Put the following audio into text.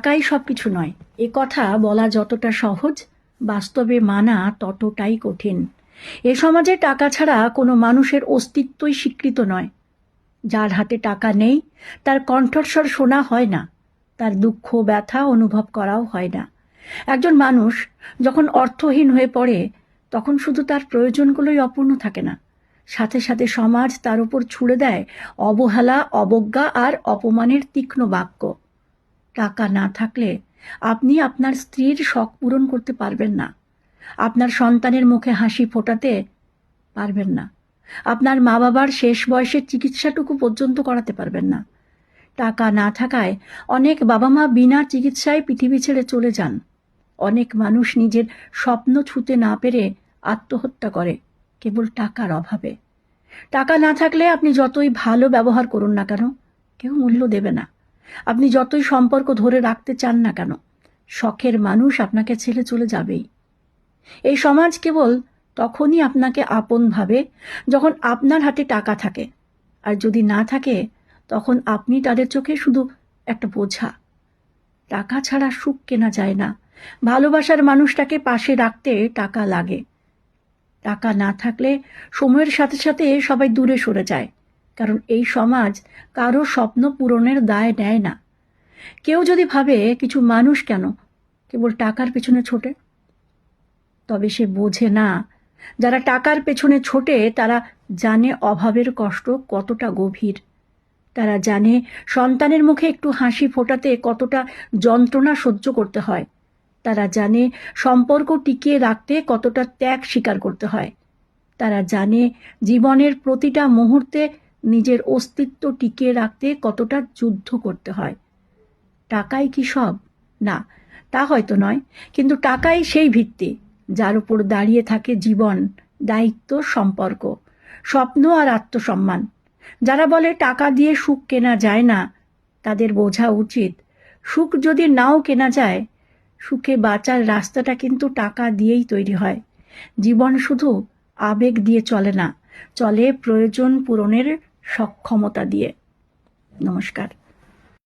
টাকাই সব কিছু নয়, এ কথা বলা যতটা সহজ, বাস্তবে মানা ততটাই কঠিন। এ সমাজে টাকা ছাড়া কোনো মানুষের অস্তিত্বই স্বীকৃত নয়। যার হাতে টাকা নেই তার কণ্ঠস্বর শোনা হয় না, তার দুঃখ ব্যথা অনুভব করাও হয় না। একজন মানুষ যখন অর্থহীন হয়ে পড়ে তখন শুধু তার প্রয়োজনগুলোই অপূর্ণ থাকে না, সাথে সাথে সমাজ তার উপর ছুড়ে দেয় অবহেলা, অবজ্ঞা আর অপমানের তীক্ষ্ণ বাক্য। টাকা না থাকলে আপনি আপনার স্ত্রীর শখ পূরণ করতে পারবেন না, আপনার সন্তানের মুখে হাসি ফোটাতে পারবেন না, আপনার মা বাবার শেষ বয়সের চিকিৎসাটুকু পর্যন্ত করাতে পারবেন না। টাকা না থাকায় অনেক বাবা মা বিনা চিকিৎসায় পৃথিবী ছেড়ে চলে যান। অনেক মানুষ নিজের স্বপ্ন ছুঁতে না পেরে আত্মহত্যা করে কেবল টাকার অভাবে। টাকা না থাকলে আপনি যতই ভালো ব্যবহার করুন না কেন, কেউ মূল্য দেবে না। আপনি যতই সম্পর্ক ধরে রাখতে চান না কেন, শখের মানুষ আপনাকে ছেড়ে চলে যাবেই। এই সমাজ কেবল তখনই আপনাকে আপন ভাবে যখন আপনার হাতে টাকা থাকে, আর যদি না থাকে তখন আপনি তাদের চোখে শুধু একটা বোঝা। টাকা ছাড়া সুখ কেনা যায় না, ভালোবাসার মানুষটাকে পাশে রাখতে টাকা লাগে। টাকা না থাকলে সময়ের সাথে সাথে সবাই দূরে সরে যায়, কারণ এই সমাজ কারো স্বপ্ন পূরণের দায় নেয় না। কেউ যদি ভাবে কিছু মানুষ কেন কেবল টাকার পেছনে ছোটে, তবে সে বোঝে না যারা টাকার পেছনে ছোটে তারা জানে অভাবের কষ্ট কতটা গভীর। তারা জানে সন্তানের মুখে একটু হাসি ফোটাতে কতটা যন্ত্রণা সহ্য করতে হয়। তারা জানে সম্পর্ক টিকিয়ে রাখতে কতটা ত্যাগ স্বীকার করতে হয়। তারা জানে জীবনের প্রতিটা মুহূর্তে নিজের অস্তিত্ব টিকিয়ে রাখতে কতটা যুদ্ধ করতে হয়। টাকাই কি সব? না, তা হয়তো নয়, কিন্তু টাকাই সেই ভিত্তি যার উপর দাঁড়িয়ে থাকে জীবন, দায়িত্ব, সম্পর্ক, স্বপ্ন আর আত্মসম্মান। যারা বলে টাকা দিয়ে সুখ কেনা যায় না, তাদের বোঝা উচিত সুখ যদি নাও কেনা যায়, সুখে বাঁচার রাস্তাটা কিন্তু টাকা দিয়েই তৈরি হয়। জীবন শুধু আবেগ দিয়ে চলে না, চলে প্রয়োজন পূরণের সক্ষমতা দিয়ে। নমস্কার।